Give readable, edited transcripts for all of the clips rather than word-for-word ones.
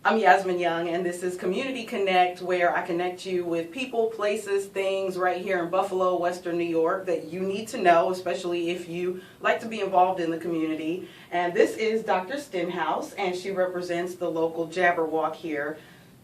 I'm Yasmin Young, and this is Community Connect, where I connect you with people, places, things right here in Buffalo, Western New York that you need to know, especially if you like to be involved in the community. And this is Dr. Stenhouse, and she represents the local Jabberwock here.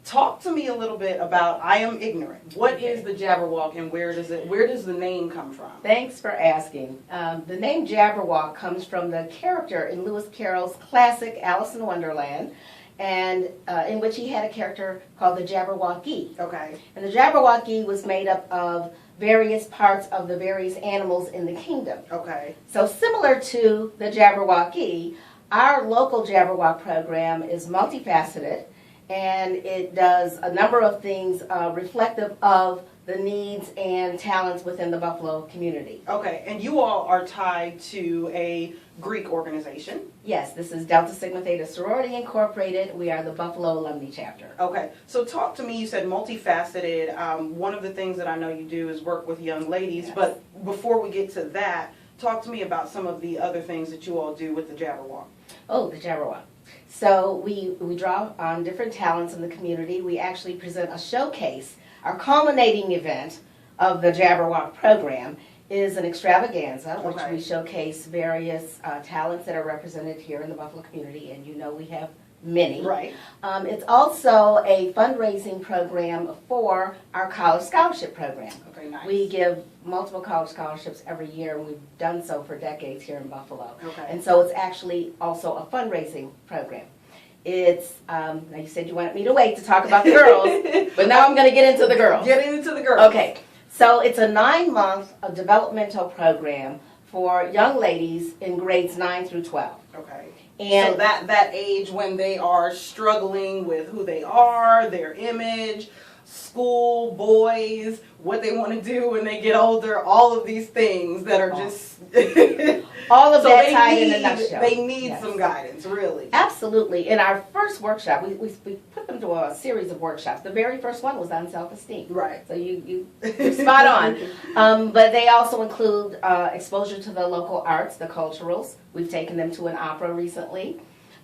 Talk to me a little bit about, I am ignorant. What is the Jabberwock, and where does the name come from? Thanks for asking. The name Jabberwock comes from the character in Lewis Carroll's classic Alice in Wonderland, and in which he had a character called the Jabberwocky. Okay. And the Jabberwocky was made up of various parts of the various animals in the kingdom. Okay. So similar to the Jabberwocky, our local Jabberwock program is multifaceted, and it does a number of things reflective of the needs and talents within the Buffalo community. Okay, and you all are tied to a Greek organization? Yes, this is Delta Sigma Theta Sorority Incorporated. We are the Buffalo Alumni Chapter. Okay, so talk to me, you said multifaceted. One of the things that I know you do is work with young ladies, Yes. But before we get to that, talk to me about some of the other things that you all do with the Jabberwock. Oh, the Jabberwock. So we draw on different talents in the community. We actually present a showcase. Our culminating event of the Jabberwock program is an extravaganza, which Okay. we showcase various talents that are represented here in the Buffalo community, and you know we have many. Right. It's also a fundraising program for our college scholarship program. Okay, nice. We give multiple college scholarships every year, and we've done so for decades here in Buffalo. Okay. And so it's actually also a fundraising program. It's, now you said you wanted me to wait to talk about the girls, but now I'm going to get into the girls. Get into the girls. Okay, so it's a 9-month developmental program for young ladies in grades 9 through 12. Okay. And so that age when they are struggling with who they are, their image, school, boys, what they want to do when they get older, all of these things that are just all of so that they tied need, in a nutshell. They need Yes. some guidance, really. Absolutely. In our first workshop, we put them to a series of workshops. The very first one was on self-esteem. Right. So you're spot on. But they also include exposure to the local arts, the culturals. We've taken them to an opera recently.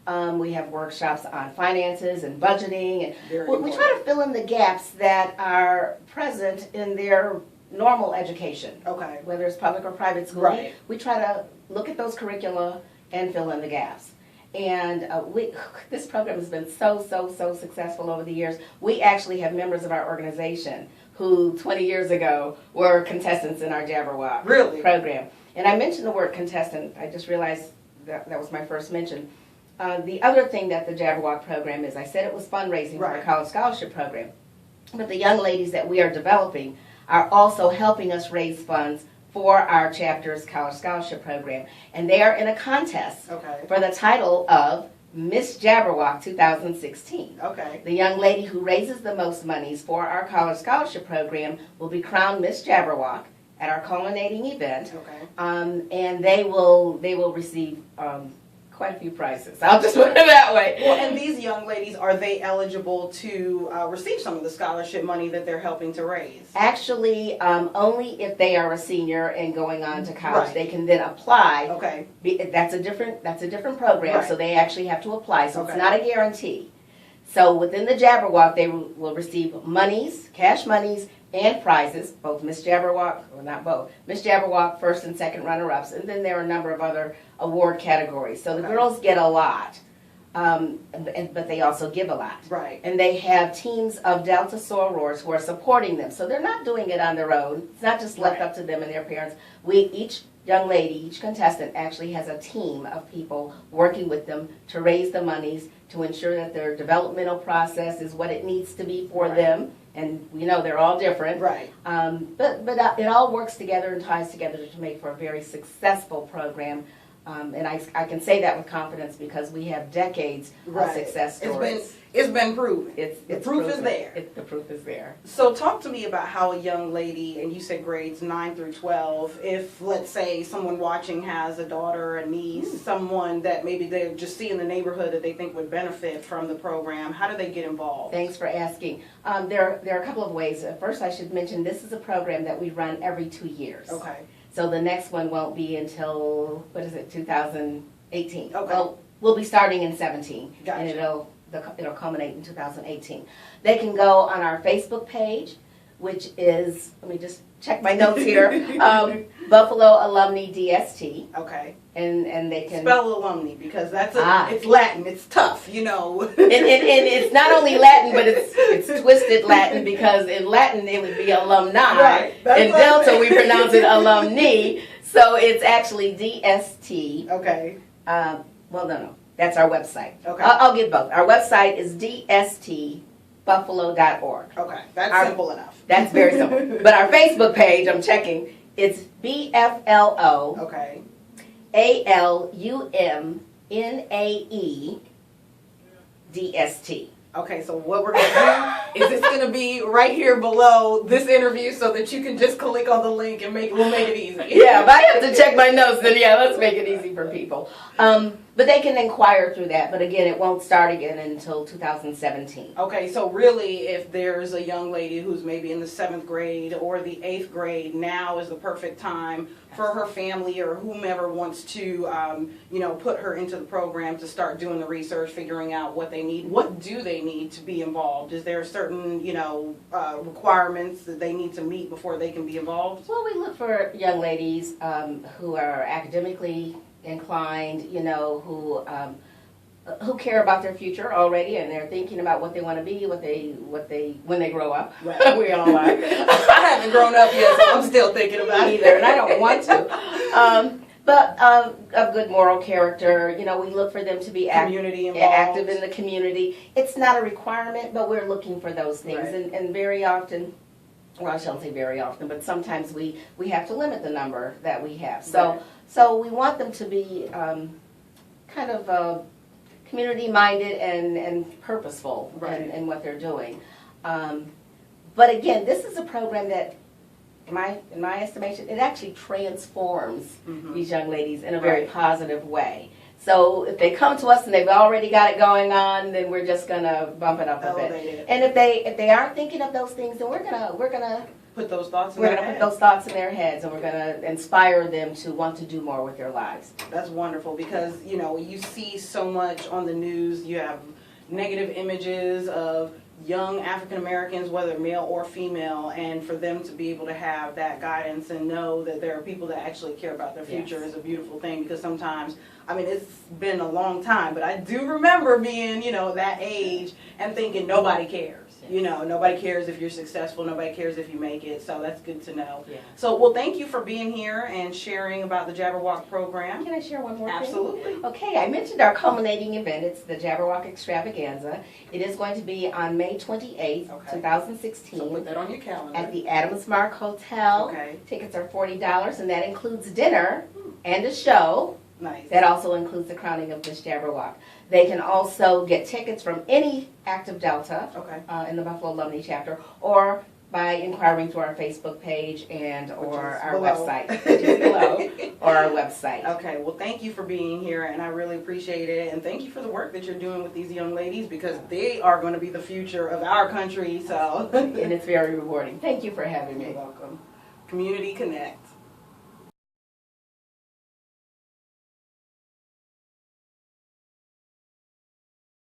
We have workshops on finances and budgeting. And we try to fill in the gaps that are present in their normal education. Okay. Whether it's public or private school. Right. We try to look at those curricula and fill in the gaps. And this program has been so successful over the years. We actually have members of our organization who 20 years ago were contestants in our Jabberwock program. And I mentioned the word contestant. I just realized that was my first mention. The other thing that the Jabberwock program is, I said it was fundraising for a college scholarship program. But the young ladies that we are developing are also helping us raise funds for our chapter's college scholarship program. And they are in a contest for the title of Miss Jabberwock 2016. Okay. The young lady who raises the most monies for our college scholarship program will be crowned Miss Jabberwock at our culminating event. Okay. And they will receive quite a few prizes. I'll just put it that way. Well, and these young ladies, are they eligible to receive some of the scholarship money that they're helping to raise? Actually, only if they are a senior and going on to college, Right. they can then apply. Okay. That's a different program, Right. so they actually have to apply. So Okay. it's not a guarantee. So within the Jabberwock, they will receive monies, cash monies, and prizes, both Miss Jabberwock, or not both, Miss Jabberwock first and second runner-ups, and then there are a number of other award categories. So the Okay. girls get a lot, but they also give a lot. Right. And they have teams of Delta sorors who are supporting them. So they're not doing it on their own. It's not just left Right. up to them and their parents. Each young lady, each contestant actually has a team of people working with them to raise the monies, to ensure that their developmental process is what it needs to be for Right. them. And you know they're all different. Right. But it all works together and ties together to make for a very successful program. And I can say that with confidence because we have decades of success stories. It's been proven. The proof is there. The proof is there. So talk to me about how a young lady, and you said grades 9 through 12, if let's say someone watching has a daughter, a niece, someone that maybe they just see in the neighborhood that they think would benefit from the program, how do they get involved? Thanks for asking. There are a couple of ways. First, I should mention this is a program that we run every 2 years. Okay. So the next one won't be until, 2018. Okay. Well, we'll be starting in 17. Gotcha. And it'll culminate in 2018. They can go on our Facebook page, which is, let me just check my notes here, Buffalo Alumni DST. Okay. And they can spell alumni, because it's Latin, it's tough, you know. and it's not only Latin, but it's twisted Latin, because in Latin it would be alumni. Right. In Delta we pronounce it alumni, so it's actually DST. Okay. Well, no, that's our website. Okay. I'll give both. Our website is dstbuffalo.org. Okay, that's simple enough. That's very simple. But our Facebook page, I'm checking, it's BFLO. Okay. ALUMNAE DST. Okay, so what we're going to do is it's going to be right here below this interview, so that you can just click on the link and we'll make it easy. Yeah, if I have to check my notes, then yeah, let's make it easy for people. But they can inquire through that, but again, it won't start again until 2017. Okay, so really, if there's a young lady who's maybe in the 7th grade or the 8th grade, now is the perfect time for her family or whomever wants to, put her into the program to start doing the research, figuring out what they need. What do they need to be involved? Is there certain, requirements that they need to meet before they can be involved? Well, we look for young ladies who are academically inclined, who care about their future already, and they're thinking about what they want to be, when they grow up. Right. We all are. I haven't grown up yet, so I'm still thinking about it. Either, and I don't want to. But of good moral character, we look for them to be Community involved. active in the community. It's not a requirement, but we're looking for those things, Right. and very often. Well, I shouldn't say very often, but sometimes we have to limit the number that we have. Right. So we want them to be kind of community-minded and purposeful Right. in what they're doing. But again, this is a program that, in my estimation, it actually transforms these young ladies in a very Right. positive way. So if they come to us and they've already got it going on, then we're just gonna bump it up a bit. Elevate it. And if they aren't thinking of those things, then we're gonna Put those thoughts in we're their gonna head. put those thoughts in their heads, and we're gonna inspire them to want to do more with their lives. That's wonderful, because you see so much on the news. You have negative images of young African Americans, whether male or female, and for them to be able to have that guidance and know that there are people that actually care about their future Yes. is a beautiful thing. Because sometimes, it's been a long time, but I do remember being that age and thinking nobody cares. Nobody cares if you're successful, nobody cares if you make it, so that's good to know. Yeah. So, well, thank you for being here and sharing about the Jabberwock program. Can I share one more thing? Absolutely. Okay, I mentioned our culminating event. It's the Jabberwock Extravaganza. It is going to be on May 28th, Okay. 2016. So put that on your calendar. At the Adams Mark Hotel. Okay. Tickets are $40, and that includes dinner and a show. Nice. That also includes the crowning of Miss Jabberwock. They can also get tickets from any active Delta Okay. in the Buffalo Alumni chapter, or by inquiring through our Facebook page or our below. website, which is below, or our website. Okay, well, thank you for being here, and I really appreciate it. And thank you for the work that you're doing with these young ladies, because they are going to be the future of our country. So, And it's very rewarding. Thank you for having me. You're welcome. Community Connect.